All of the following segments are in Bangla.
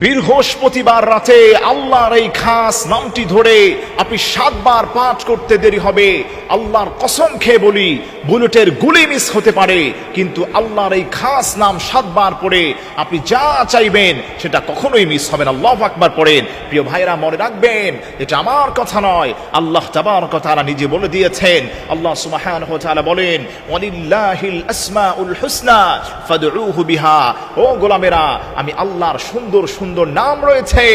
বৃহস্পতিবার রাতে আল্লাহর এই খাস নামটি ধরে আপনি 7 বার পাঠ করতে দেরি হবে। আল্লাহর কসম খেয়ে বলি, বুলেটের গুলি মিস হতে পারে, কিন্তু আল্লাহর এই খাস নাম 7 বার পড়ে আপনি যা চাইবেন সেটা কখনোই মিস হবে না। আল্লাহু আকবার পড়েন। প্রিয় ভাইরা, মনে রাখবেন, এটা আমার কথা নয়, আল্লাহ তাবারক ওয়া তাআলা নিজে বলে দিয়েছেন। আল্লাহ সুবহানাহু ওয়া তাআলা বলেন, ওয়ালিল্লাহিল আসমাউল হুসনা ফাদউহু বিহা। ও গোলামেরা, আমি আল্লাহর সুন্দর সুন্দর নাম রয়েছে,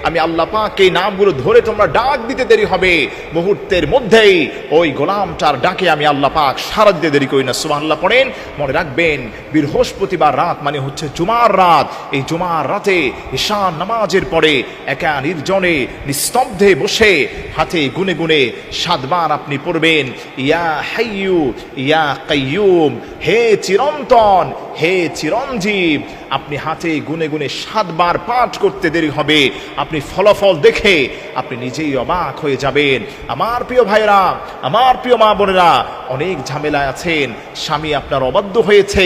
আমি আল্লাহ পাক এই নামগুলো ধরে তোমরা ডাক দিতে দেরি হবে, মুহূর্তের মধ্যেই ওই গোলামটার ডাকে আমি আল্লাহ পাক সাড়া দিতে দেরি করি না। সুবহানাল্লাহ পড়েন। মনে রাখবেন, বৃহস্পতিবার রাত মানে হচ্ছে জুমার রাত। এই জুমার রাতে ঈশান নামাজের পরে একা নির্জনে নিস্তব্ধে বসে হাতে গুনে গুনে 7 বার আপনি পড়বেন, ইয়া হাইয়ু ইয়া কাইয়ুম, হে চিরন্তন, হে চিরঞ্জীব। আপনি হাতে গুনে গুনে 7 বার পাঠ করতে দেরি হবে, আপনি ফলাফল দেখে আপনি নিজেই অবাক হয়ে যাবেন। আমার প্রিয় ভাইরা, আমার প্রিয় মা বোনেরা, অনেক ঝামেলায় আছেন, স্বামী আপনার অবাধ্য হয়েছে,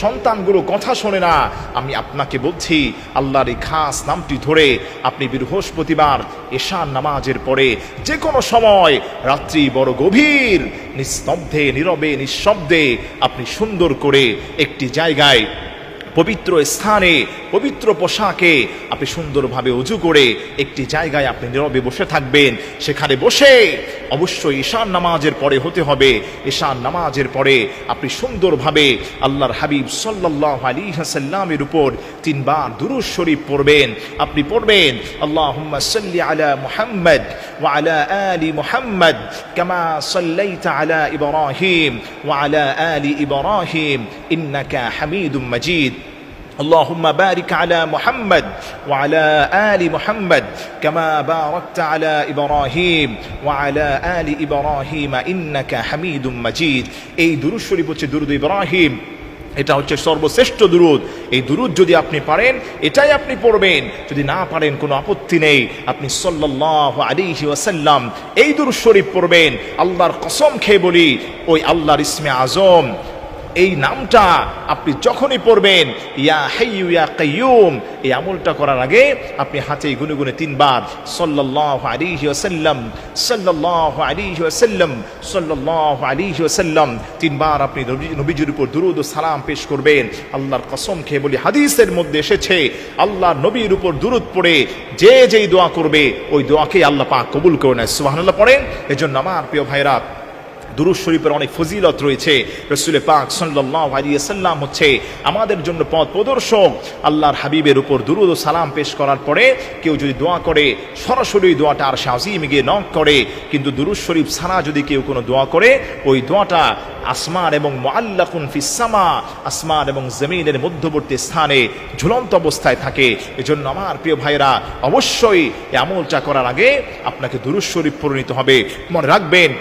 সন্তানগুলো কথা শোনে না। আমি আপনাকে বলছি, আল্লাহর এই খাস নামটি ধরে আপনি বৃহস্পতিবার ঈশান নামাজের পরে যে কোনো সময়, রাত্রি বড় গভীর, নিস্তব্ধে নীরবে নিঃশব্দে আপনি সুন্দর করে একটি জায়গায়, পবিত্র স্থানে, পবিত্র পোশাকে আপনি সুন্দরভাবে ওযু করে একটি জায়গায় আপনি নীরবে বসে থাকবেন। সেখানে বসে অবশ্যই ঈশান নামাজের পরে হতে হবে। ঈশান নামাজের পরে আপনি সুন্দরভাবে আল্লাহর হাবিব সাল্লাল্লাহু আলাইহি ওয়াসাল্লামের উপর 3 বার দুরূদ শরীফ পড়বেন। আপনি পড়বেন, আল্লাহুম্মা সাল্লি আলা মুহাম্মদ ওয়া আলা আলি মুহাম্মদ কামা সাল্লাইতা আলা ইব্রাহিম ওয়া আলা আলি ইব্রাহিম ইন্নাকা হামিদুম মাজিদ। اللهم بارك على محمد وعلى آل محمد كما باركت على إبراهيم وعلى آل إبراهيم إنك حميد مجيد। এই দুরূদ শরীফ হচ্ছে দুরূদ ইব্রাহিম, এটা হচ্ছে সর্বশ্রেষ্ঠ দুরূদ। এই দুরূদ যদি আপনি পারেন, এটাই আপনি পড়বেন। যদি না পারেন, কোনো আপত্তি নেই, আপনি সাল্লাল্লাহু আলাইহি ওয়াসাল্লাম এই দুরূদ শরীফ পড়বেন। আল্লাহর কসম খেয়ে বলি, ওই আল্লাহর ইসমে আজম, এই নামটা আপনি যখনই পড়বেন, ইয়া হাইয়ু ইয়া কাইয়ুম, এই আমলটা করার আগে আপনি হাতে গুনে গুনে 3 বার সাল্লাল্লাহু আলাইহি ওয়াসাল্লাম, সাল্লাল্লাহু আলাইহি ওয়াসাল্লাম, সাল্লাল্লাহু আলাইহি ওয়াসাল্লাম 3 বার আপনি নবীজির উপর দুরূদ ও সালাম পেশ করবেন। আল্লাহর কসম খেয়ে বলি, হাদিসের মধ্যে এসেছে, আল্লাহর নবীর উপর দুরূদ পড়ে যে যেই দোয়া করবে, ওই দোয়াকে আল্লাহ পাক কবুল করে নেয়। সুবহানাল্লাহ পড়েন। এজন্য আমার প্রিয় ভাইরা, দুরূদ শরীফের অনেক ফজিলত রয়েছে। রাসূল পাক সাল্লাল্লাহু আলাইহি ওয়াসাল্লাম হচ্ছে আমাদের জন্য পথ প্রদর্শক। আল্লাহর হাবিবের উপর দুরূদ ও সালাম পেশ করার পরে কেউ যদি দোয়া করে, সরাসরি দোয়াটা আর শাজিমে গিয়ে নক করে, কিন্তু দুরূদ শরীফ ছাড়া যদি কেউ কোনো দোয়া করে, ওই দোয়াটা আসমান এবং মুআল্লাকুন ফিস সামা, আসমান এবং জমিনের মধ্যবর্তী স্থানে ঝুলন্ত অবস্থায় থাকে। এজন্য আমার প্রিয় ভাইরা, অবশ্যই এই আমলটা করার আগে আপনাকে দুরূদ শরীফ পড়ে নিতে হবে। মনে রাখবেন,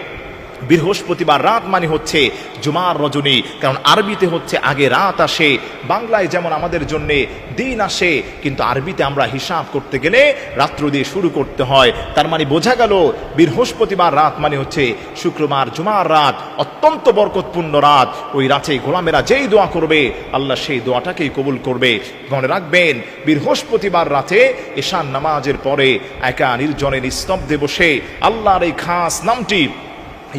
বৃহস্পতিবার রাত মানে হচ্ছে জুমার রজনী, কারণ আরবিতে হচ্ছে আগে রাত আসে, বাংলায় যেমন আমাদের জন্য দিন আসে, কিন্তু আরবিতে আমরা হিসাব করতে গেলে রাত্র দিয়ে শুরু করতে হয়। তার মানে বোঝা গেল, বৃহস্পতিবার রাত মানে হচ্ছে শুক্রবার জুমার রাত, অত্যন্ত বরকতপূর্ণ রাত। ওই রাতে গোলামেরা যেই দোয়া করবে, আল্লাহ সেই দোয়াটাকেই কবুল করবে। মনে রাখবেন, বৃহস্পতিবার রাতে ঈশান নামাজের পরে একা নির্জনে নিস্তব্ধে বসে আল্লাহর এই খাস নামটি,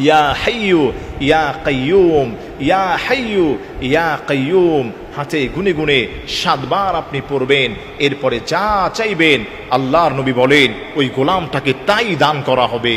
ইয়া হাইয়ু ইয়া কাইয়ুম, ইয়া হাইয়ু ইয়া কাইয়ুম, হাতে গুনে গুনে 7 বার আপনি পড়বেন। এরপরে যা চাইবেন, আল্লাহর নবী বলেন, ওই গোলামটাকে তাই দান করা হবে।